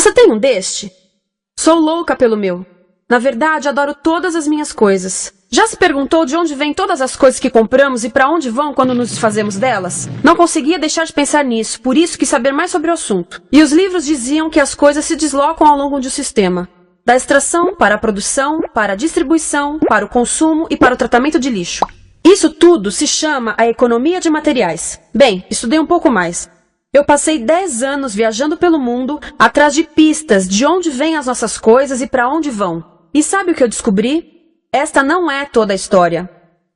Você tem um deste? Sou louca pelo meu. Na verdade, adoro todas as minhas coisas. Já se perguntou de onde vêm todas as coisas que compramos e para onde vão quando nos desfazemos delas? Não conseguia deixar de pensar nisso, por isso quis saber mais sobre o assunto. E os livros diziam que as coisas se deslocam ao longo de um sistema. Da extração, para a produção, para a distribuição, para o consumo e para o tratamento de lixo. Isso tudo se chama a economia de materiais. Bem, estudei um pouco mais. Eu passei 10 anos viajando pelo mundo, atrás de pistas de onde vêm as nossas coisas e para onde vão. E sabe o que eu descobri? Esta não é toda a história.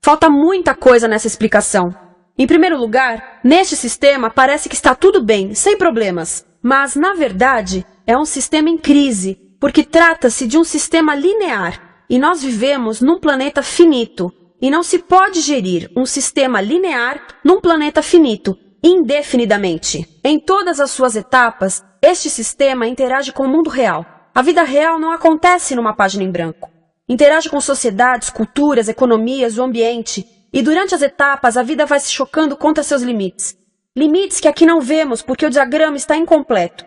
Falta muita coisa nessa explicação. Em primeiro lugar, neste sistema parece que está tudo bem, sem problemas. Mas, na verdade, é um sistema em crise, porque trata-se de um sistema linear. E nós vivemos num planeta finito. E não se pode gerir um sistema linear num planeta finito, indefinidamente. Em todas as suas etapas, este sistema interage com o mundo real. A vida real não acontece numa página em branco. Interage com sociedades, culturas, economias, o ambiente. E durante as etapas, a vida vai se chocando contra seus limites. Limites que aqui não vemos porque o diagrama está incompleto.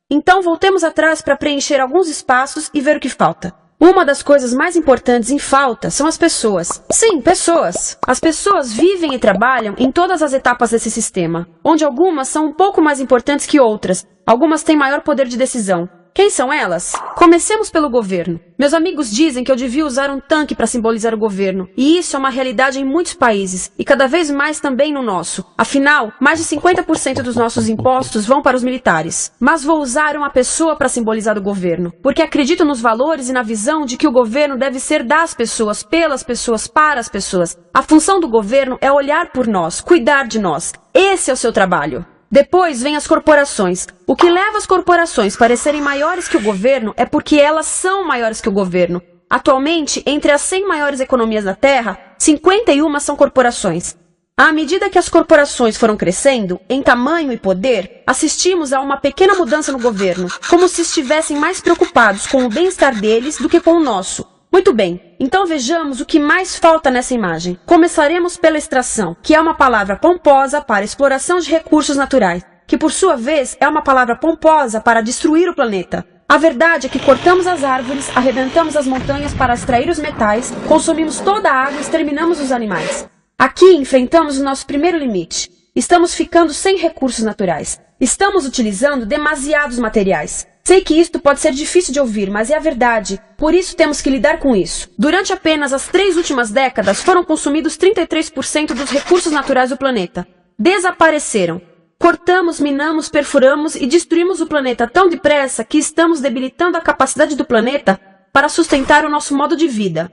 Então, voltemos atrás para preencher alguns espaços e ver o que falta. Uma das coisas mais importantes em falta são as pessoas. Sim, pessoas. As pessoas vivem e trabalham em todas as etapas desse sistema, onde algumas são um pouco mais importantes que outras. Algumas têm maior poder de decisão. Quem são elas? Comecemos pelo governo. Meus amigos dizem que eu devia usar um tanque para simbolizar o governo. E isso é uma realidade em muitos países, e cada vez mais também no nosso. Afinal, mais de 50% dos nossos impostos vão para os militares. Mas vou usar uma pessoa para simbolizar o governo, porque acredito nos valores e na visão de que o governo deve ser das pessoas, pelas pessoas, para as pessoas. A função do governo é olhar por nós, cuidar de nós. Esse é o seu trabalho. Depois vem as corporações. O que leva as corporações a parecerem maiores que o governo é porque elas são maiores que o governo. Atualmente, entre as 100 maiores economias da Terra, 51 são corporações. À medida que as corporações foram crescendo, em tamanho e poder, assistimos a uma pequena mudança no governo, como se estivessem mais preocupados com o bem-estar deles do que com o nosso. Muito bem, então vejamos o que mais falta nessa imagem. Começaremos pela extração, que é uma palavra pomposa para exploração de recursos naturais, que por sua vez é uma palavra pomposa para destruir o planeta. A verdade é que cortamos as árvores, arrebentamos as montanhas para extrair os metais, consumimos toda a água e exterminamos os animais. Aqui enfrentamos o nosso primeiro limite. Estamos ficando sem recursos naturais. Estamos utilizando demasiados materiais. Sei que isto pode ser difícil de ouvir, mas é a verdade. Por isso temos que lidar com isso. Durante apenas as 3 últimas décadas, foram consumidos 33% dos recursos naturais do planeta. Desapareceram. Cortamos, minamos, perfuramos e destruímos o planeta tão depressa que estamos debilitando a capacidade do planeta para sustentar o nosso modo de vida.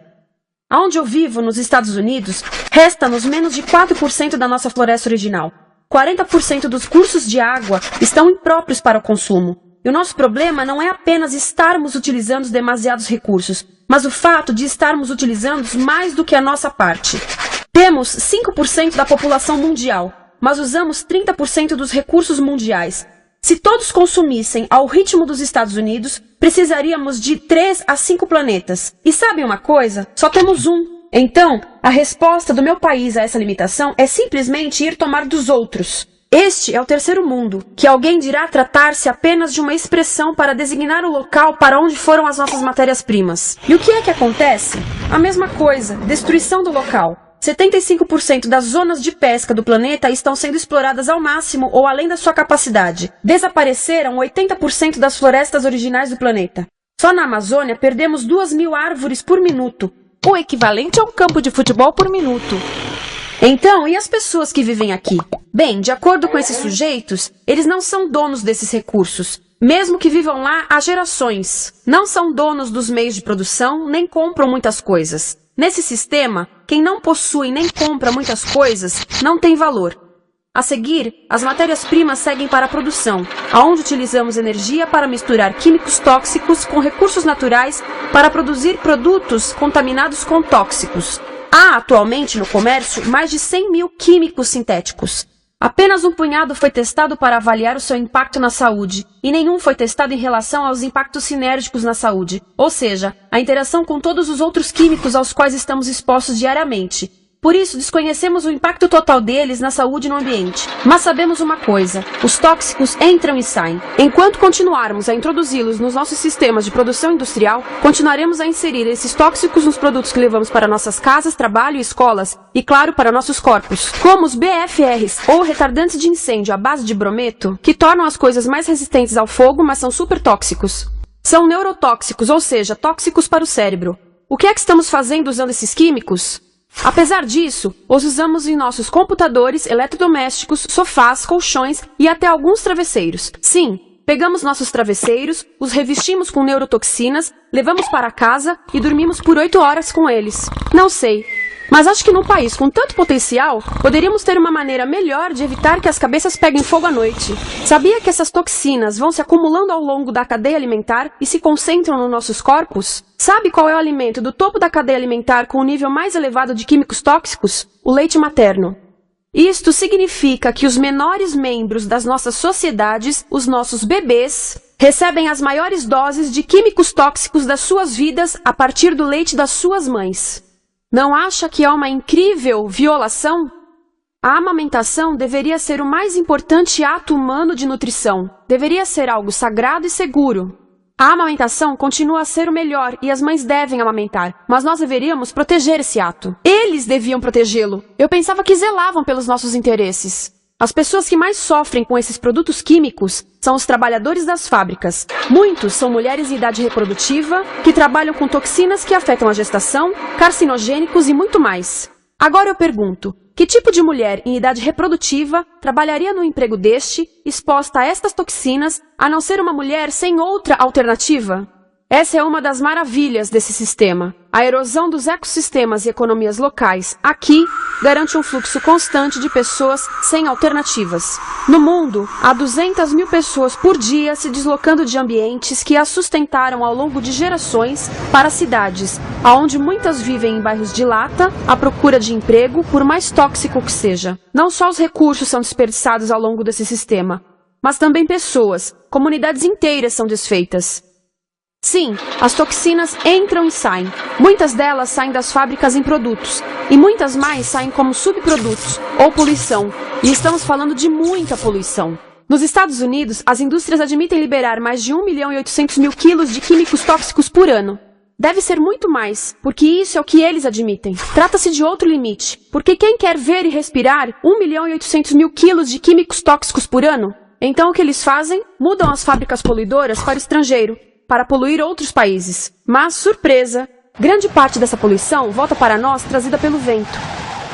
Aonde eu vivo, nos Estados Unidos, resta-nos menos de 4% da nossa floresta original. 40% dos cursos de água estão impróprios para o consumo. E o nosso problema não é apenas estarmos utilizando demasiados recursos, mas o fato de estarmos utilizando mais do que a nossa parte. Temos 5% da população mundial, mas usamos 30% dos recursos mundiais. Se todos consumissem ao ritmo dos Estados Unidos, precisaríamos de 3 a 5 planetas. E sabem uma coisa? Só temos um. Então, a resposta do meu país a essa limitação é simplesmente ir tomar dos outros. Este é o terceiro mundo, que alguém dirá tratar-se apenas de uma expressão para designar o local para onde foram as nossas matérias-primas. E o que é que acontece? A mesma coisa, destruição do local. 75% das zonas de pesca do planeta estão sendo exploradas ao máximo ou além da sua capacidade. Desapareceram 80% das florestas originais do planeta. Só na Amazônia perdemos 2.000 árvores por minuto, o equivalente a um campo de futebol por minuto. Então, e as pessoas que vivem aqui? Bem, de acordo com esses sujeitos, eles não são donos desses recursos, mesmo que vivam lá há gerações. Não são donos dos meios de produção, nem compram muitas coisas. Nesse sistema, quem não possui nem compra muitas coisas não tem valor. A seguir, as matérias-primas seguem para a produção, aonde utilizamos energia para misturar químicos tóxicos com recursos naturais para produzir produtos contaminados com tóxicos. Há atualmente no comércio mais de 100.000 químicos sintéticos. Apenas um punhado foi testado para avaliar o seu impacto na saúde, e nenhum foi testado em relação aos impactos sinérgicos na saúde, ou seja, a interação com todos os outros químicos aos quais estamos expostos diariamente. Por isso, desconhecemos o impacto total deles na saúde e no ambiente. Mas sabemos uma coisa: os tóxicos entram e saem. Enquanto continuarmos a introduzi-los nos nossos sistemas de produção industrial, continuaremos a inserir esses tóxicos nos produtos que levamos para nossas casas, trabalho e escolas, e claro, para nossos corpos. Como os BFRs, ou retardantes de incêndio à base de brometo, que tornam as coisas mais resistentes ao fogo, mas são super tóxicos. São neurotóxicos, ou seja, tóxicos para o cérebro. O que é que estamos fazendo usando esses químicos? Apesar disso, os usamos em nossos computadores, eletrodomésticos, sofás, colchões e até alguns travesseiros. Sim, pegamos nossos travesseiros, os revestimos com neurotoxinas, levamos para casa e dormimos por 8 horas com eles. Não sei, mas acho que num país com tanto potencial, poderíamos ter uma maneira melhor de evitar que as cabeças peguem fogo à noite. Sabia que essas toxinas vão se acumulando ao longo da cadeia alimentar e se concentram nos nossos corpos? Sabe qual é o alimento do topo da cadeia alimentar com o nível mais elevado de químicos tóxicos? O leite materno. Isto significa que os menores membros das nossas sociedades, os nossos bebês, recebem as maiores doses de químicos tóxicos das suas vidas a partir do leite das suas mães. Não acha que é uma incrível violação? A amamentação deveria ser o mais importante ato humano de nutrição. Deveria ser algo sagrado e seguro. A amamentação continua a ser o melhor e as mães devem amamentar, mas nós deveríamos proteger esse ato. Eles deviam protegê-lo. Eu pensava que zelavam pelos nossos interesses. As pessoas que mais sofrem com esses produtos químicos são os trabalhadores das fábricas. Muitos são mulheres em idade reprodutiva, que trabalham com toxinas que afetam a gestação, carcinogênicos e muito mais. Agora eu pergunto, que tipo de mulher em idade reprodutiva trabalharia no emprego deste, exposta a estas toxinas, a não ser uma mulher sem outra alternativa? Essa é uma das maravilhas desse sistema. A erosão dos ecossistemas e economias locais, aqui, garante um fluxo constante de pessoas sem alternativas. No mundo, há 200 mil pessoas por dia se deslocando de ambientes que as sustentaram ao longo de gerações para cidades, onde muitas vivem em bairros de lata, à procura de emprego, por mais tóxico que seja. Não só os recursos são desperdiçados ao longo desse sistema, mas também pessoas, comunidades inteiras são desfeitas. Sim, as toxinas entram e saem. Muitas delas saem das fábricas em produtos, e muitas mais saem como subprodutos, ou poluição. E estamos falando de muita poluição. Nos Estados Unidos, as indústrias admitem liberar mais de 1.800.000 quilos de químicos tóxicos por ano. Deve ser muito mais, porque isso é o que eles admitem. Trata-se de outro limite, porque quem quer ver e respirar 1.800.000 quilos de químicos tóxicos por ano? Então o que eles fazem? Mudam as fábricas poluidoras para o estrangeiro, para poluir outros países. Mas, surpresa, grande parte dessa poluição volta para nós trazida pelo vento.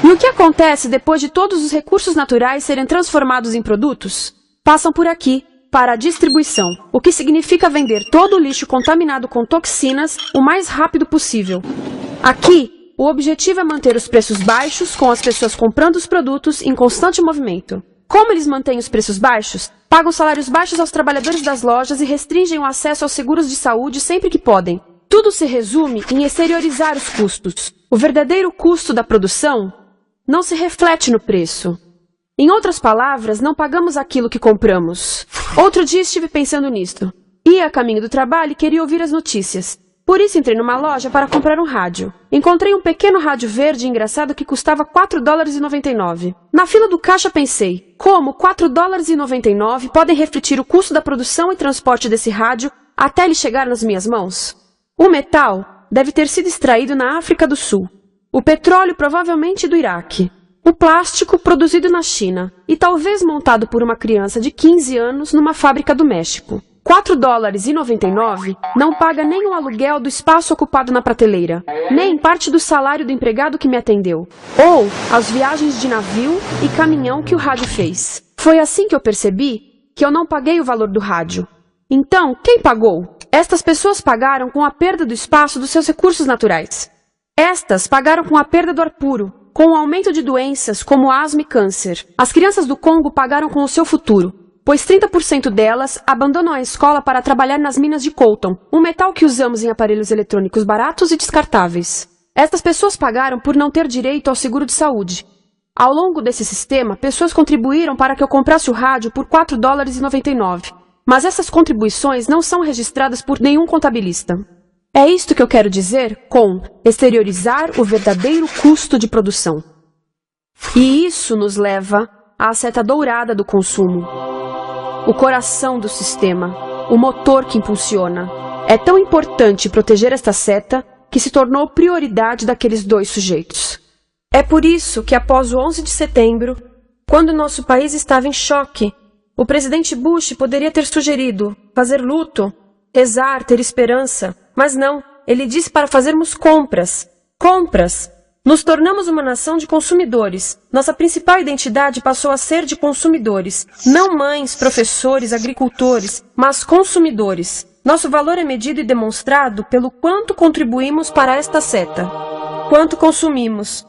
E o que acontece depois de todos os recursos naturais serem transformados em produtos? Passam por aqui, para a distribuição, o que significa vender todo o lixo contaminado com toxinas o mais rápido possível. Aqui, o objetivo é manter os preços baixos, com as pessoas comprando os produtos em constante movimento. Como eles mantêm os preços baixos? Pagam salários baixos aos trabalhadores das lojas e restringem o acesso aos seguros de saúde sempre que podem. Tudo se resume em exteriorizar os custos. O verdadeiro custo da produção não se reflete no preço. Em outras palavras, não pagamos aquilo que compramos. Outro dia estive pensando nisto. Ia a caminho do trabalho e queria ouvir as notícias. Por isso entrei numa loja para comprar um rádio. Encontrei um pequeno rádio verde engraçado que custava $4,99. Na fila do caixa pensei, como $4,99 podem refletir o custo da produção e transporte desse rádio até ele chegar nas minhas mãos? O metal deve ter sido extraído na África do Sul. O petróleo provavelmente do Iraque. O plástico produzido na China e talvez montado por uma criança de 15 anos numa fábrica do México. $4,99 não paga nem o aluguel do espaço ocupado na prateleira, nem parte do salário do empregado que me atendeu, ou as viagens de navio e caminhão que o rádio fez. Foi assim que eu percebi que eu não paguei o valor do rádio. Então, quem pagou? Estas pessoas pagaram com a perda do espaço dos seus recursos naturais. Estas pagaram com a perda do ar puro, com o aumento de doenças como asma e câncer. As crianças do Congo pagaram com o seu futuro, pois 30% delas abandonam a escola para trabalhar nas minas de coltan, um metal que usamos em aparelhos eletrônicos baratos e descartáveis. Estas pessoas pagaram por não ter direito ao seguro de saúde. Ao longo desse sistema, pessoas contribuíram para que eu comprasse o rádio por $4,99. Mas essas contribuições não são registradas por nenhum contabilista. É isto que eu quero dizer com exteriorizar o verdadeiro custo de produção. E isso nos leva à seta dourada do consumo. O coração do sistema, o motor que impulsiona. É tão importante proteger esta seta que se tornou prioridade daqueles dois sujeitos. É por isso que após o 11 de setembro, quando nosso país estava em choque, o presidente Bush poderia ter sugerido fazer luto, rezar, ter esperança, mas não, ele disse para fazermos compras. Compras! Nos tornamos uma nação de consumidores. Nossa principal identidade passou a ser de consumidores. Não mães, professores, agricultores, mas consumidores. Nosso valor é medido e demonstrado pelo quanto contribuímos para esta seta. Quanto consumimos.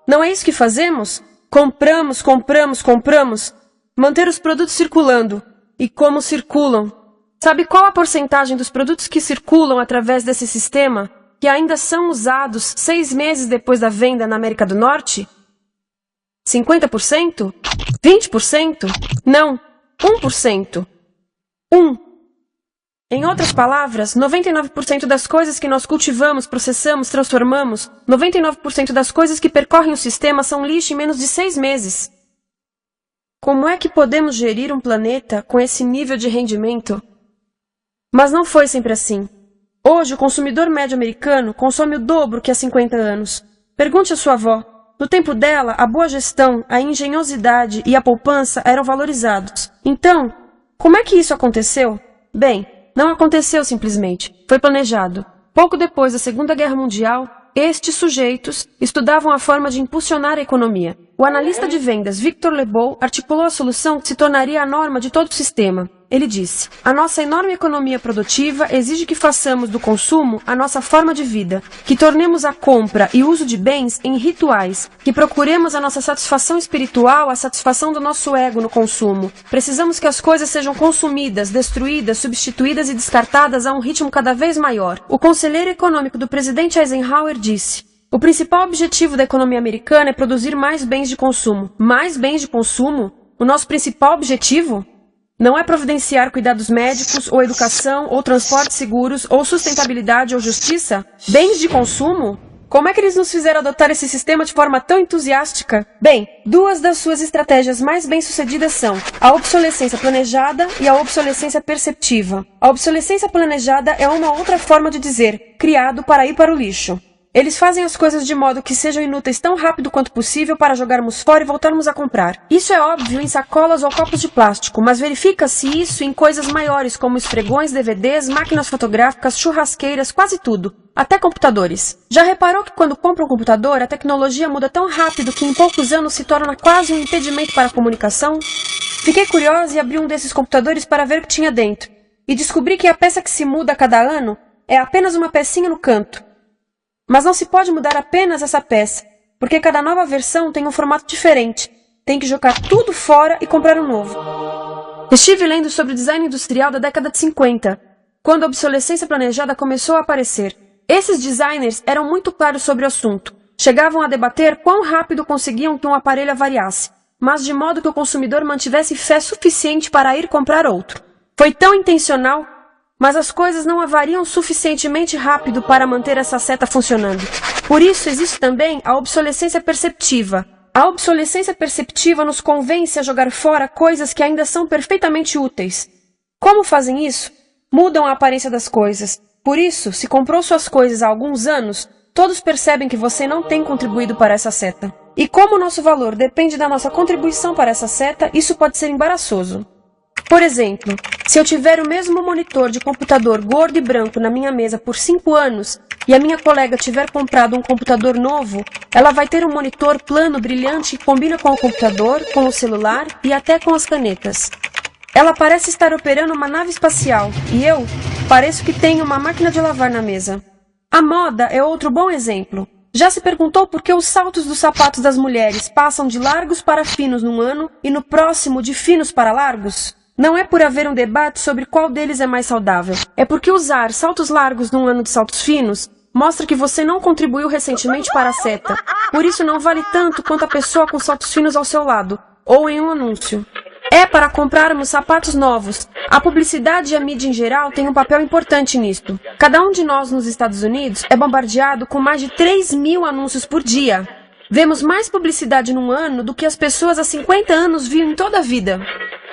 Não é isso que fazemos? Compramos, compramos, compramos. Manter os produtos circulando. E como circulam? Sabe qual a porcentagem dos produtos que circulam através desse sistema que ainda são usados 6 meses depois da venda na América do Norte? 50%? 20%? Não, 1%. 1. Em outras palavras, 99% das coisas que nós cultivamos, processamos, transformamos, 99% das coisas que percorrem o sistema são lixo em menos de 6 meses. Como é que podemos gerir um planeta com esse nível de rendimento? Mas não foi sempre assim. Hoje, o consumidor médio americano consome o dobro que há 50 anos. Pergunte à sua avó. No tempo dela, a boa gestão, a engenhosidade e a poupança eram valorizados. Então, como é que isso aconteceu? Bem, não aconteceu simplesmente. Foi planejado. Pouco depois da Segunda Guerra Mundial, estes sujeitos estudavam a forma de impulsionar a economia. O analista de vendas Victor Lebow articulou a solução que se tornaria a norma de todo o sistema. Ele disse: a nossa enorme economia produtiva exige que façamos do consumo a nossa forma de vida, que tornemos a compra e o uso de bens em rituais, que procuremos a nossa satisfação espiritual, a satisfação do nosso ego no consumo. Precisamos que as coisas sejam consumidas, destruídas, substituídas e descartadas a um ritmo cada vez maior. O conselheiro econômico do presidente Eisenhower disse: o principal objetivo da economia americana é produzir mais bens de consumo. Mais bens de consumo? O nosso principal objetivo? Não é providenciar cuidados médicos, ou educação, ou transportes seguros, ou sustentabilidade, ou justiça? Bens de consumo? Como é que eles nos fizeram adotar esse sistema de forma tão entusiástica? Bem, 2 das suas estratégias mais bem-sucedidas são a obsolescência planejada e a obsolescência perceptiva. A obsolescência planejada é uma outra forma de dizer criado para ir para o lixo. Eles fazem as coisas de modo que sejam inúteis tão rápido quanto possível para jogarmos fora e voltarmos a comprar. Isso é óbvio em sacolas ou copos de plástico, mas verifica-se isso em coisas maiores como esfregões, DVDs, máquinas fotográficas, churrasqueiras, quase tudo. Até computadores. Já reparou que quando compra um computador, a tecnologia muda tão rápido que em poucos anos se torna quase um impedimento para a comunicação? Fiquei curiosa e abri um desses computadores para ver o que tinha dentro. E descobri que a peça que se muda a cada ano é apenas uma pecinha no canto. Mas não se pode mudar apenas essa peça, porque cada nova versão tem um formato diferente. Tem que jogar tudo fora e comprar um novo. Estive lendo sobre o design industrial da década de 50, quando a obsolescência planejada começou a aparecer. Esses designers eram muito claros sobre o assunto. Chegavam a debater quão rápido conseguiam que um aparelho avariasse, mas de modo que o consumidor mantivesse fé suficiente para ir comprar outro. Foi tão intencional, mas as coisas não avariam suficientemente rápido para manter essa seta funcionando. Por isso existe também a obsolescência perceptiva. A obsolescência perceptiva nos convence a jogar fora coisas que ainda são perfeitamente úteis. Como fazem isso? Mudam a aparência das coisas. Por isso, se comprou suas coisas há alguns anos, todos percebem que você não tem contribuído para essa seta. E como o nosso valor depende da nossa contribuição para essa seta, isso pode ser embaraçoso. Por exemplo, se eu tiver o mesmo monitor de computador gordo e branco na minha mesa por 5 anos e a minha colega tiver comprado um computador novo, ela vai ter um monitor plano brilhante que combina com o computador, com o celular e até com as canetas. Ela parece estar operando uma nave espacial e eu pareço que tenho uma máquina de lavar na mesa. A moda é outro bom exemplo. Já se perguntou por que os saltos dos sapatos das mulheres passam de largos para finos num ano e no próximo de finos para largos? Não é por haver um debate sobre qual deles é mais saudável. É porque usar saltos largos num ano de saltos finos mostra que você não contribuiu recentemente para a seta. Por isso não vale tanto quanto a pessoa com saltos finos ao seu lado, ou em um anúncio. É para comprarmos sapatos novos. A publicidade e a mídia em geral têm um papel importante nisto. Cada um de nós nos Estados Unidos é bombardeado com mais de 3.000 anúncios por dia. Vemos mais publicidade num ano do que as pessoas há 50 anos viam em toda a vida.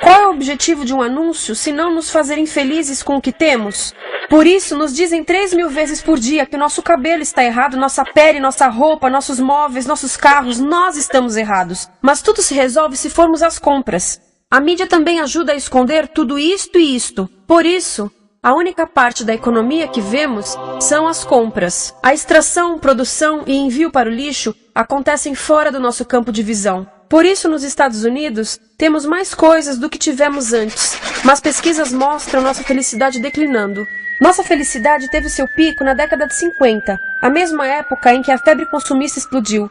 Qual é o objetivo de um anúncio se não nos fazer infelizes com o que temos? Por isso, nos dizem 3.000 vezes por dia que nosso cabelo está errado, nossa pele, nossa roupa, nossos móveis, nossos carros, nós estamos errados. Mas tudo se resolve se formos às compras. A mídia também ajuda a esconder tudo isto e isto. Por isso, a única parte da economia que vemos são as compras. A extração, produção e envio para o lixo acontecem fora do nosso campo de visão. Por isso, nos Estados Unidos, temos mais coisas do que tivemos antes, mas pesquisas mostram nossa felicidade declinando. Nossa felicidade teve seu pico na década de 50, a mesma época em que a febre consumista explodiu.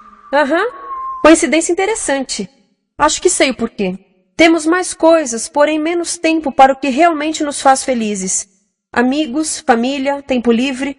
Coincidência interessante. Acho que sei o porquê. Temos mais coisas, porém menos tempo para o que realmente nos faz felizes. Amigos, família, tempo livre.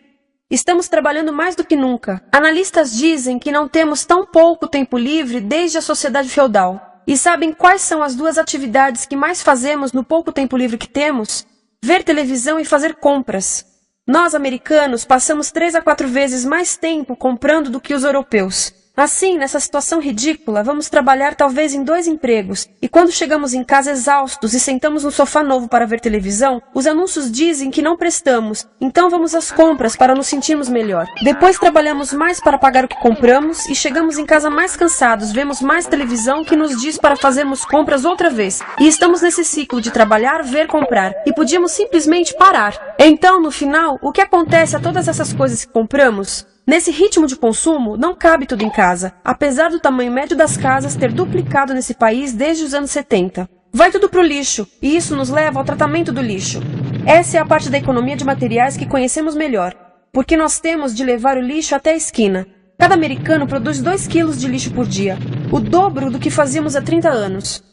Estamos trabalhando mais do que nunca. Analistas dizem que não temos tão pouco tempo livre desde a sociedade feudal. E sabem quais são as duas atividades que mais fazemos no pouco tempo livre que temos? Ver televisão e fazer compras. Nós, americanos, passamos 3 a 4 vezes mais tempo comprando do que os europeus. Assim, nessa situação ridícula, vamos trabalhar talvez em 2 empregos, e quando chegamos em casa exaustos e sentamos no sofá novo para ver televisão, os anúncios dizem que não prestamos, então vamos às compras para nos sentirmos melhor. Depois trabalhamos mais para pagar o que compramos, e chegamos em casa mais cansados, vemos mais televisão que nos diz para fazermos compras outra vez. E estamos nesse ciclo de trabalhar, ver, comprar, e podíamos simplesmente parar. Então, no final, o que acontece a todas essas coisas que compramos? Nesse ritmo de consumo, não cabe tudo em casa, apesar do tamanho médio das casas ter duplicado nesse país desde os anos 70. Vai tudo pro lixo, e isso nos leva ao tratamento do lixo. Essa é a parte da economia de materiais que conhecemos melhor, porque nós temos de levar o lixo até a esquina. Cada americano produz 2 quilos de lixo por dia, o dobro do que fazíamos há 30 anos.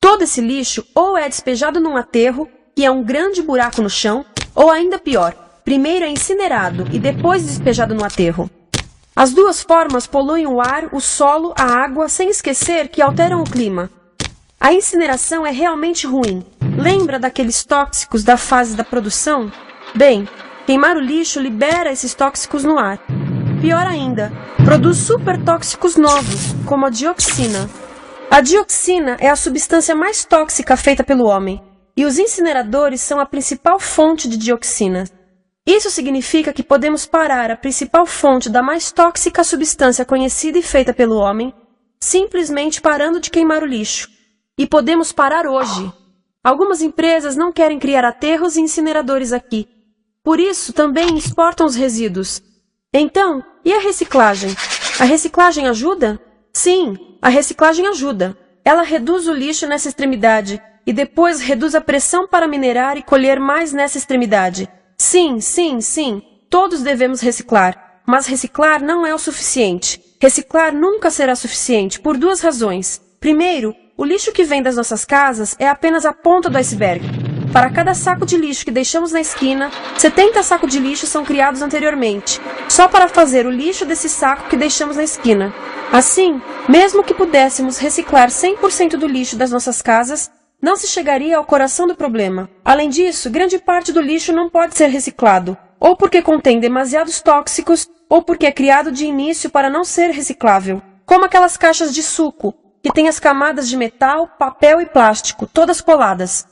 Todo esse lixo ou é despejado num aterro, que é um grande buraco no chão, ou ainda pior, primeiro é incinerado e depois despejado no aterro. As duas formas poluem o ar, o solo, a água, sem esquecer que alteram o clima. A incineração é realmente ruim. Lembra daqueles tóxicos da fase da produção? Bem, queimar o lixo libera esses tóxicos no ar. Pior ainda, produz supertóxicos novos, como a dioxina. A dioxina é a substância mais tóxica feita pelo homem, e os incineradores são a principal fonte de dioxina. Isso significa que podemos parar a principal fonte da mais tóxica substância conhecida e feita pelo homem, simplesmente parando de queimar o lixo. E podemos parar hoje. Algumas empresas não querem criar aterros e incineradores aqui. Por isso, também exportam os resíduos. Então, e a reciclagem? A reciclagem ajuda? Sim, a reciclagem ajuda. Ela reduz o lixo nessa extremidade e depois reduz a pressão para minerar e colher mais nessa extremidade. Sim, todos devemos reciclar, mas reciclar não é o suficiente. Reciclar nunca será suficiente por 2 razões. Primeiro, o lixo que vem das nossas casas é apenas a ponta do iceberg. Para cada saco de lixo que deixamos na esquina, 70 sacos de lixo são criados anteriormente, só para fazer o lixo desse saco que deixamos na esquina. Assim, mesmo que pudéssemos reciclar 100% do lixo das nossas casas, não se chegaria ao coração do problema. Além disso, grande parte do lixo não pode ser reciclado, ou porque contém demasiados tóxicos, ou porque é criado de início para não ser reciclável. Como aquelas caixas de suco, que têm as camadas de metal, papel e plástico, todas coladas.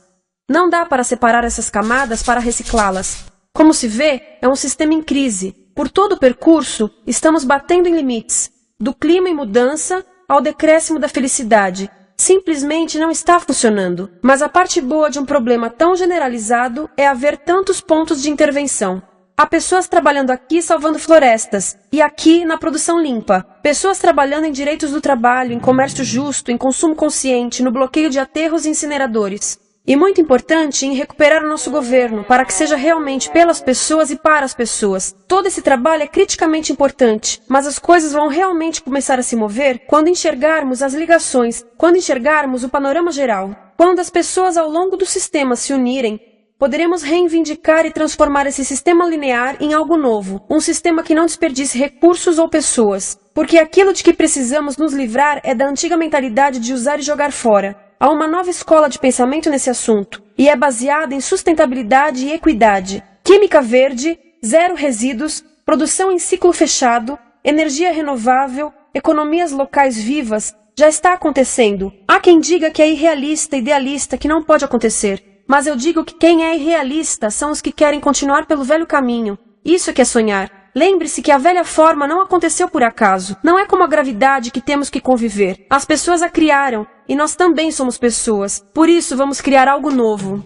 Não dá para separar essas camadas para reciclá-las. Como se vê, é um sistema em crise. Por todo o percurso, estamos batendo em limites, do clima em mudança ao decréscimo da felicidade. Simplesmente não está funcionando. Mas a parte boa de um problema tão generalizado é haver tantos pontos de intervenção. Há pessoas trabalhando aqui salvando florestas, e aqui na produção limpa. Pessoas trabalhando em direitos do trabalho, em comércio justo, em consumo consciente, no bloqueio de aterros e incineradores. E muito importante, em recuperar o nosso governo, para que seja realmente pelas pessoas e para as pessoas. Todo esse trabalho é criticamente importante, mas as coisas vão realmente começar a se mover quando enxergarmos as ligações, quando enxergarmos o panorama geral. Quando as pessoas ao longo do sistema se unirem, poderemos reivindicar e transformar esse sistema linear em algo novo, um sistema que não desperdice recursos ou pessoas, porque aquilo de que precisamos nos livrar é da antiga mentalidade de usar e jogar fora. Há uma nova escola de pensamento nesse assunto, e é baseada em sustentabilidade e equidade, química verde, 0 resíduos, produção em ciclo fechado, energia renovável, economias locais vivas, já está acontecendo. Há quem diga que é irrealista, idealista, que não pode acontecer. Mas eu digo que quem é irrealista são os que querem continuar pelo velho caminho. Isso é que é sonhar. Lembre-se que a velha forma não aconteceu por acaso. Não é como a gravidade que temos que conviver. As pessoas a criaram, e nós também somos pessoas. Por isso vamos criar algo novo.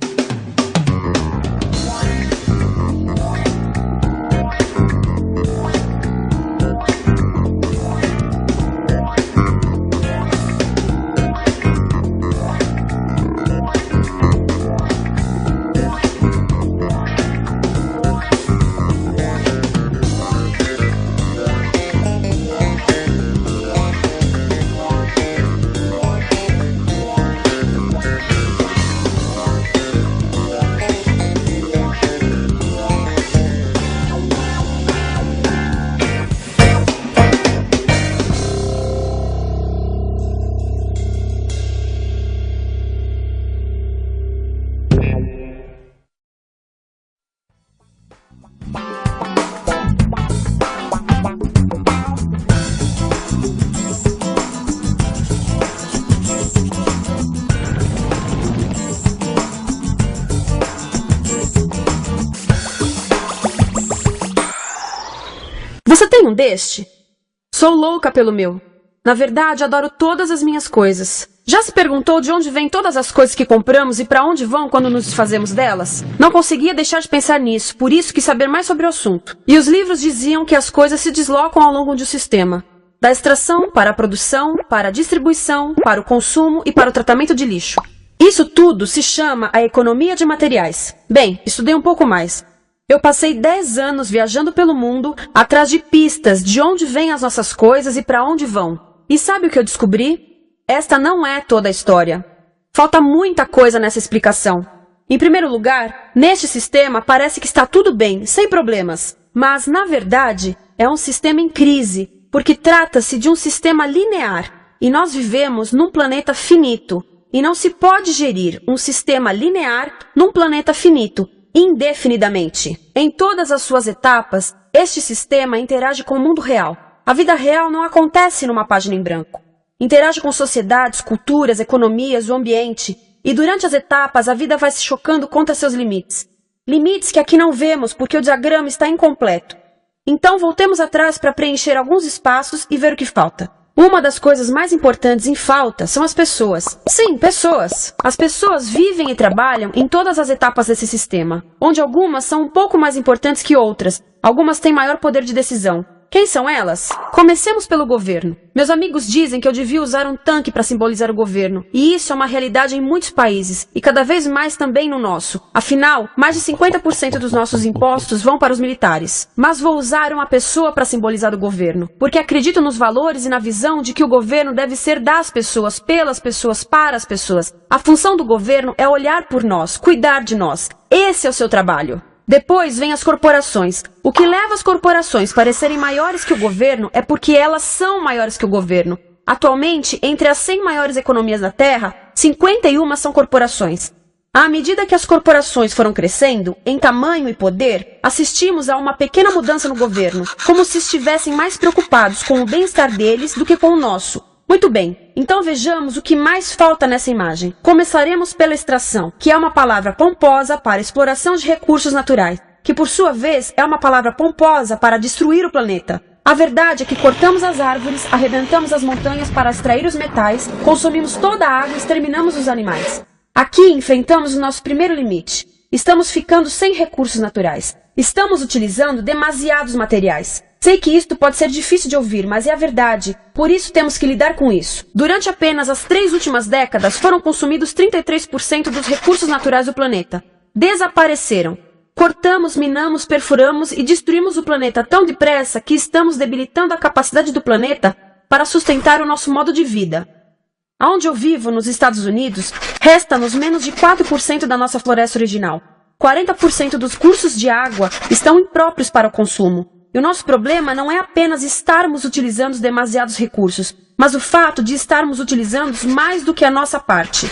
Você tem um deste? Sou louca pelo meu. Na verdade, adoro todas as minhas coisas. Já se perguntou de onde vêm todas as coisas que compramos e para onde vão quando nos desfazemos delas? Não conseguia deixar de pensar nisso, por isso quis saber mais sobre o assunto. E os livros diziam que as coisas se deslocam ao longo de um sistema. Da extração, para a produção, para a distribuição, para o consumo e para o tratamento de lixo. Isso tudo se chama a economia de materiais. Bem, estudei um pouco mais. Eu passei 10 anos viajando pelo mundo, atrás de pistas de onde vêm as nossas coisas e para onde vão. E sabe o que eu descobri? Esta não é toda a história. Falta muita coisa nessa explicação. Em primeiro lugar, neste sistema parece que está tudo bem, sem problemas. Mas, na verdade, é um sistema em crise, porque trata-se de um sistema linear. E nós vivemos num planeta finito. E não se pode gerir um sistema linear num planeta finito, indefinidamente. Em todas as suas etapas, este sistema interage com o mundo real. A vida real não acontece numa página em branco. Interage com sociedades, culturas, economias, o ambiente. E durante as etapas, a vida vai se chocando contra seus limites. Limites que aqui não vemos porque o diagrama está incompleto. Então voltemos atrás para preencher alguns espaços e ver o que falta. Uma das coisas mais importantes em falta são as pessoas. Sim, pessoas. As pessoas vivem e trabalham em todas as etapas desse sistema, onde algumas são um pouco mais importantes que outras. Algumas têm maior poder de decisão. Quem são elas? Comecemos pelo governo. Meus amigos dizem que eu devia usar um tanque para simbolizar o governo. E isso é uma realidade em muitos países, e cada vez mais também no nosso. Afinal, mais de 50% dos nossos impostos vão para os militares. Mas vou usar uma pessoa para simbolizar o governo, porque acredito nos valores e na visão de que o governo deve ser das pessoas, pelas pessoas, para as pessoas. A função do governo é olhar por nós, cuidar de nós. Esse é o seu trabalho. Depois vem as corporações. O que leva as corporações a parecerem maiores que o governo é porque elas são maiores que o governo. Atualmente, entre as 100 maiores economias da Terra, 51 são corporações. À medida que as corporações foram crescendo, em tamanho e poder, assistimos a uma pequena mudança no governo, como se estivessem mais preocupados com o bem-estar deles do que com o nosso. Muito bem, então vejamos o que mais falta nessa imagem. Começaremos pela extração, que é uma palavra pomposa para exploração de recursos naturais, que por sua vez é uma palavra pomposa para destruir o planeta. A verdade é que cortamos as árvores, arrebentamos as montanhas para extrair os metais, consumimos toda a água e exterminamos os animais. Aqui enfrentamos o nosso primeiro limite. Estamos ficando sem recursos naturais. Estamos utilizando demasiados materiais. Sei que isto pode ser difícil de ouvir, mas é a verdade. Por isso temos que lidar com isso. Durante apenas as 3 últimas décadas, foram consumidos 33% dos recursos naturais do planeta. Desapareceram. Cortamos, minamos, perfuramos e destruímos o planeta tão depressa que estamos debilitando a capacidade do planeta para sustentar o nosso modo de vida. Onde eu vivo, nos Estados Unidos, resta-nos menos de 4% da nossa floresta original. 40% dos cursos de água estão impróprios para o consumo. E o nosso problema não é apenas estarmos utilizando demasiados recursos, mas o fato de estarmos utilizando mais do que a nossa parte.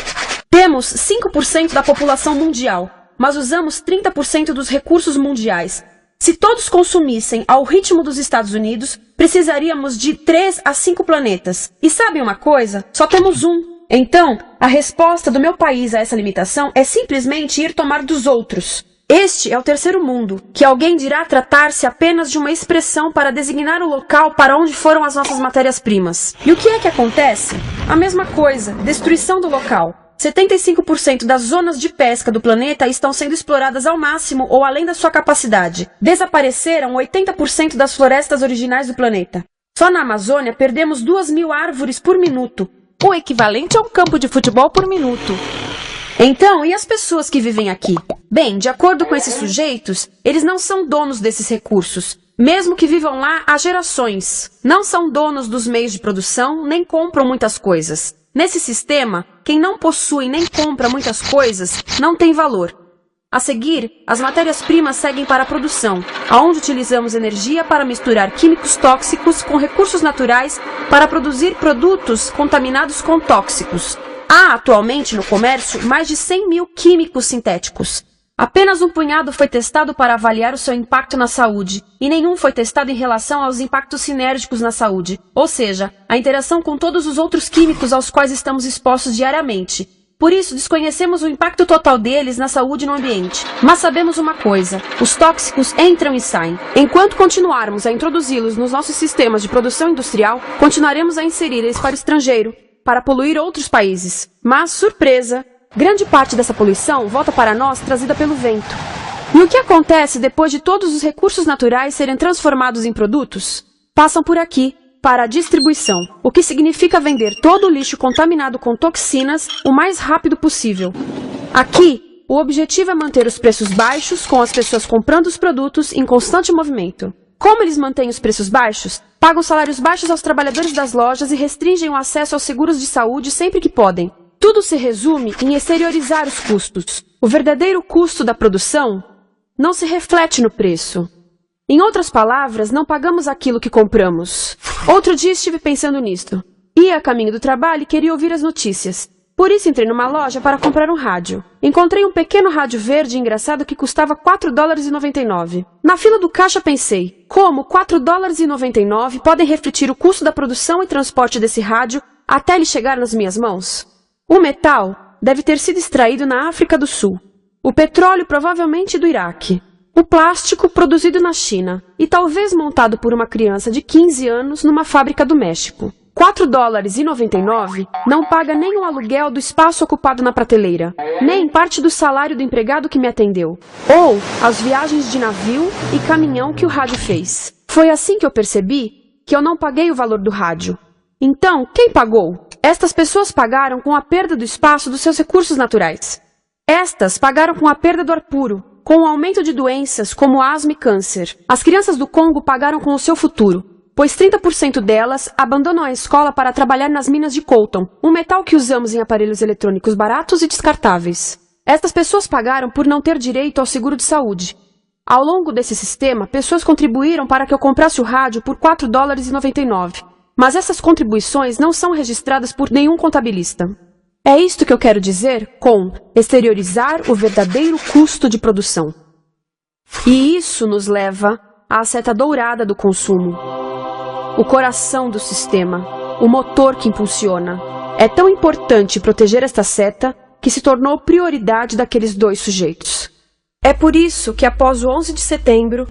Temos 5% da população mundial, mas usamos 30% dos recursos mundiais. Se todos consumissem ao ritmo dos Estados Unidos, precisaríamos de 3 a 5 planetas. E sabem uma coisa? Só temos um. Então, a resposta do meu país a essa limitação é simplesmente ir tomar dos outros. Este é o terceiro mundo, que alguém dirá tratar-se apenas de uma expressão para designar o local para onde foram as nossas matérias-primas. E o que é que acontece? A mesma coisa, destruição do local. 75% das zonas de pesca do planeta estão sendo exploradas ao máximo ou além da sua capacidade. Desapareceram 80% das florestas originais do planeta. Só na Amazônia perdemos 2.000 árvores por minuto, o equivalente a um campo de futebol por minuto. Então, e as pessoas que vivem aqui? Bem, de acordo com esses sujeitos, eles não são donos desses recursos, mesmo que vivam lá há gerações. Não são donos dos meios de produção, nem compram muitas coisas. Nesse sistema, quem não possui nem compra muitas coisas não tem valor. A seguir, as matérias-primas seguem para a produção, aonde utilizamos energia para misturar químicos tóxicos com recursos naturais para produzir produtos contaminados com tóxicos. Há atualmente no comércio mais de 100.000 químicos sintéticos. Apenas um punhado foi testado para avaliar o seu impacto na saúde, e nenhum foi testado em relação aos impactos sinérgicos na saúde, ou seja, a interação com todos os outros químicos aos quais estamos expostos diariamente. Por isso, desconhecemos o impacto total deles na saúde e no ambiente. Mas sabemos uma coisa, os tóxicos entram e saem. Enquanto continuarmos a introduzi-los nos nossos sistemas de produção industrial, continuaremos a inserir eles para o estrangeiro, para poluir outros países. Mas, surpresa! Grande parte dessa poluição volta para nós trazida pelo vento. E o que acontece depois de todos os recursos naturais serem transformados em produtos? Passam por aqui, para a distribuição, o que significa vender todo o lixo contaminado com toxinas o mais rápido possível. Aqui, o objetivo é manter os preços baixos, com as pessoas comprando os produtos em constante movimento. Como eles mantêm os preços baixos? Pagam salários baixos aos trabalhadores das lojas e restringem o acesso aos seguros de saúde sempre que podem. Tudo se resume em exteriorizar os custos. O verdadeiro custo da produção não se reflete no preço. Em outras palavras, não pagamos aquilo que compramos. Outro dia estive pensando nisto. Ia a caminho do trabalho e queria ouvir as notícias. Por isso entrei numa loja para comprar um rádio. Encontrei um pequeno rádio verde engraçado que custava $4,99. Na fila do caixa pensei, como $4,99 podem refletir o custo da produção e transporte desse rádio até ele chegar nas minhas mãos? O metal deve ter sido extraído na África do Sul. O petróleo provavelmente do Iraque. O plástico produzido na China e talvez montado por uma criança de 15 anos numa fábrica do México. $4,99 não paga nem o aluguel do espaço ocupado na prateleira, nem parte do salário do empregado que me atendeu, ou as viagens de navio e caminhão que o rádio fez. Foi assim que eu percebi que eu não paguei o valor do rádio. Então, quem pagou? Estas pessoas pagaram com a perda do espaço dos seus recursos naturais. Estas pagaram com a perda do ar puro, com o aumento de doenças como asma e câncer. As crianças do Congo pagaram com o seu futuro, pois 30% delas abandonam a escola para trabalhar nas minas de coltan, um metal que usamos em aparelhos eletrônicos baratos e descartáveis. Estas pessoas pagaram por não ter direito ao seguro de saúde. Ao longo desse sistema, pessoas contribuíram para que eu comprasse o rádio por $4,99. Mas essas contribuições não são registradas por nenhum contabilista. É isto que eu quero dizer com exteriorizar o verdadeiro custo de produção. E isso nos leva à seta dourada do consumo. O coração do sistema, o motor que impulsiona. É tão importante proteger esta seta que se tornou prioridade daqueles dois sujeitos. É por isso que após o 11 de setembro,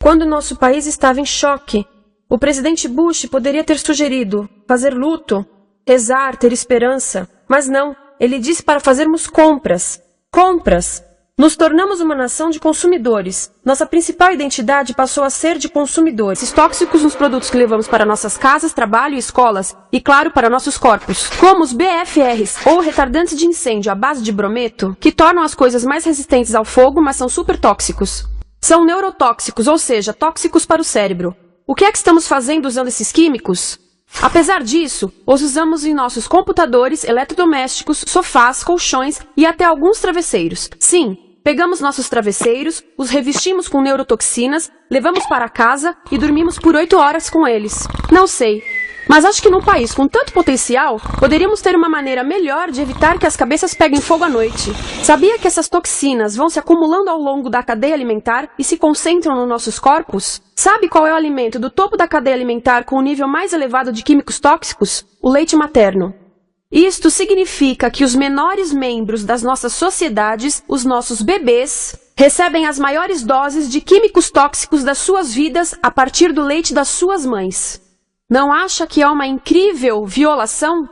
quando nosso país estava em choque, o presidente Bush poderia ter sugerido fazer luto, rezar, ter esperança, mas não, ele disse para fazermos compras. Compras! Nos tornamos uma nação de consumidores. Nossa principal identidade passou a ser de consumidores. Esses tóxicos nos produtos que levamos para nossas casas, trabalho e escolas, e claro, para nossos corpos. Como os BFRs, ou retardantes de incêndio à base de brometo, que tornam as coisas mais resistentes ao fogo, mas são super tóxicos. São neurotóxicos, ou seja, tóxicos para o cérebro. O que é que estamos fazendo usando esses químicos? Apesar disso, os usamos em nossos computadores, eletrodomésticos, sofás, colchões e até alguns travesseiros. Sim, pegamos nossos travesseiros, os revestimos com neurotoxinas, levamos para casa e dormimos por 8 horas com eles. Não sei, Mas acho que num país com tanto potencial, poderíamos ter uma maneira melhor de evitar que as cabeças peguem fogo à noite. Sabia que essas toxinas vão se acumulando ao longo da cadeia alimentar e se concentram nos nossos corpos? Sabe qual é o alimento do topo da cadeia alimentar com o nível mais elevado de químicos tóxicos? O leite materno. Isto significa que os menores membros das nossas sociedades, os nossos bebês, recebem as maiores doses de químicos tóxicos das suas vidas a partir do leite das suas mães. Não acha que é uma incrível violação?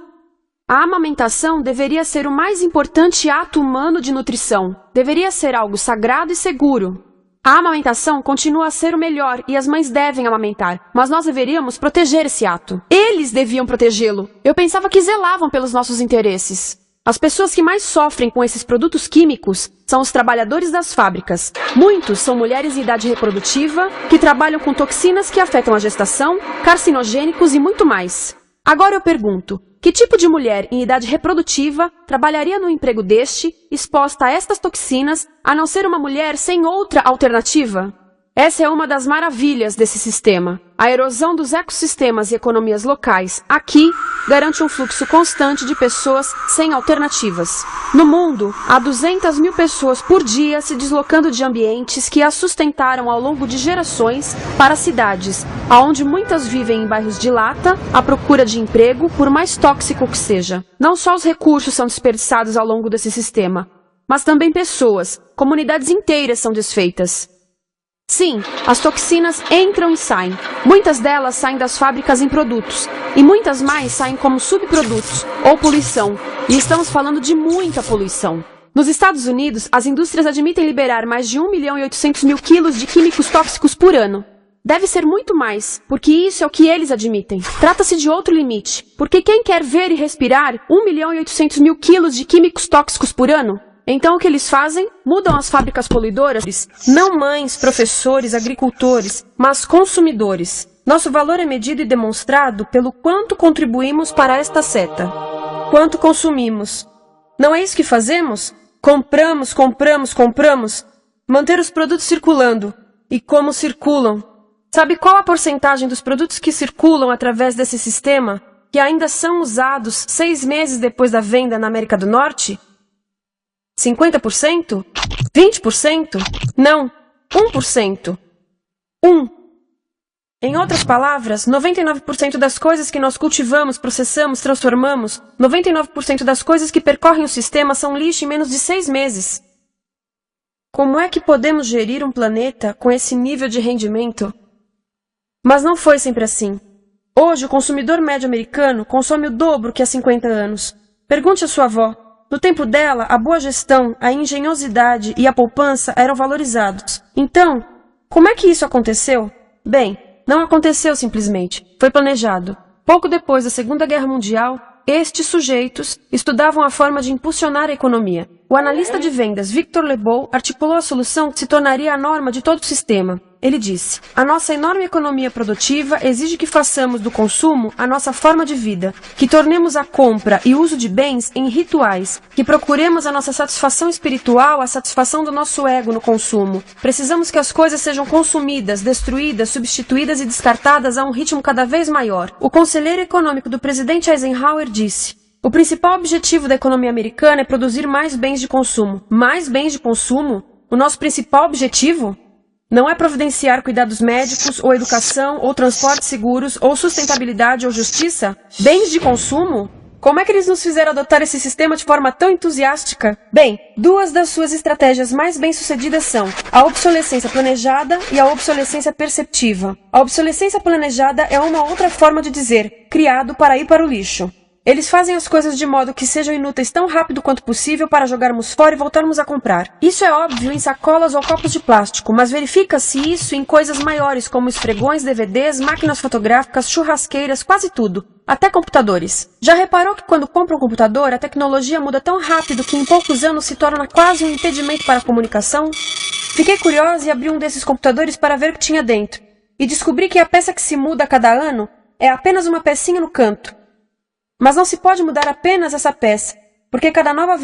A amamentação deveria ser o mais importante ato humano de nutrição. Deveria ser algo sagrado e seguro. A amamentação continua a ser o melhor e as mães devem amamentar, mas nós deveríamos proteger esse ato. Eles deviam protegê-lo. Eu pensava que zelavam pelos nossos interesses. As pessoas que mais sofrem com esses produtos químicos são os trabalhadores das fábricas. Muitos são mulheres em idade reprodutiva que trabalham com toxinas que afetam a gestação, carcinogênicos e muito mais. Agora eu pergunto, que tipo de mulher em idade reprodutiva trabalharia no emprego deste, exposta a estas toxinas, a não ser uma mulher sem outra alternativa? Essa é uma das maravilhas desse sistema. A erosão dos ecossistemas e economias locais, aqui, garante um fluxo constante de pessoas sem alternativas. No mundo, há 200 mil pessoas por dia se deslocando de ambientes que as sustentaram ao longo de gerações para cidades, onde muitas vivem em bairros de lata, à procura de emprego, por mais tóxico que seja. Não só os recursos são desperdiçados ao longo desse sistema, mas também pessoas, comunidades inteiras são desfeitas. Sim, as toxinas entram e saem. Muitas delas saem das fábricas em produtos, e muitas mais saem como subprodutos, ou poluição. E estamos falando de muita poluição. Nos Estados Unidos, as indústrias admitem liberar mais de 1.800.000 quilos de químicos tóxicos por ano. Deve ser muito mais, porque isso é o que eles admitem. Trata-se de outro limite, porque quem quer ver e respirar 1.800.000 quilos de químicos tóxicos por ano? Então o que eles fazem? Mudam as fábricas poluidoras, não mães, professores, agricultores, mas consumidores. Nosso valor é medido e demonstrado pelo quanto contribuímos para esta seta. Quanto consumimos. Não é isso que fazemos? Compramos, compramos, compramos. Manter os produtos circulando. E como circulam? Sabe qual a porcentagem dos produtos que circulam através desse sistema, que ainda são usados 6 meses depois da venda na América do Norte? 50%? 20%? Não, 1%. 1. Em outras palavras, 99% das coisas que nós cultivamos, processamos, transformamos, 99% das coisas que percorrem o sistema são lixo em menos de 6 meses. Como é que podemos gerir um planeta com esse nível de rendimento? Mas não foi sempre assim. Hoje, o consumidor médio americano consome o dobro que há 50 anos. Pergunte à sua avó. No tempo dela, a boa gestão, a engenhosidade e a poupança eram valorizados. Então, como é que isso aconteceu? Bem, não aconteceu simplesmente. Foi planejado. Pouco depois da Segunda Guerra Mundial, estes sujeitos estudavam a forma de impulsionar a economia. O analista de vendas Victor Lebow articulou a solução que se tornaria a norma de todo o sistema. Ele disse: a nossa enorme economia produtiva exige que façamos do consumo a nossa forma de vida, que tornemos a compra e uso de bens em rituais, que procuremos a nossa satisfação espiritual, a satisfação do nosso ego no consumo. Precisamos que as coisas sejam consumidas, destruídas, substituídas e descartadas a um ritmo cada vez maior. O conselheiro econômico do presidente Eisenhower disse: o principal objetivo da economia americana é produzir mais bens de consumo. Mais bens de consumo? O nosso principal objetivo? Não é providenciar cuidados médicos, ou educação, ou transportes seguros, ou sustentabilidade, ou justiça? Bens de consumo? Como é que eles nos fizeram adotar esse sistema de forma tão entusiástica? Bem, 2 das suas estratégias mais bem-sucedidas são a obsolescência planejada e a obsolescência perceptiva. A obsolescência planejada é uma outra forma de dizer criado para ir para o lixo. Eles fazem as coisas de modo que sejam inúteis tão rápido quanto possível para jogarmos fora e voltarmos a comprar. Isso é óbvio em sacolas ou copos de plástico, mas verifica-se isso em coisas maiores como esfregões, DVDs, máquinas fotográficas, churrasqueiras, quase tudo. Até computadores. Já reparou que quando compra um computador, a tecnologia muda tão rápido que em poucos anos se torna quase um impedimento para a comunicação? Fiquei curiosa e abri um desses computadores para ver o que tinha dentro. E descobri que a peça que se muda a cada ano é apenas uma pecinha no canto. Mas não se pode mudar apenas essa peça, porque cada nova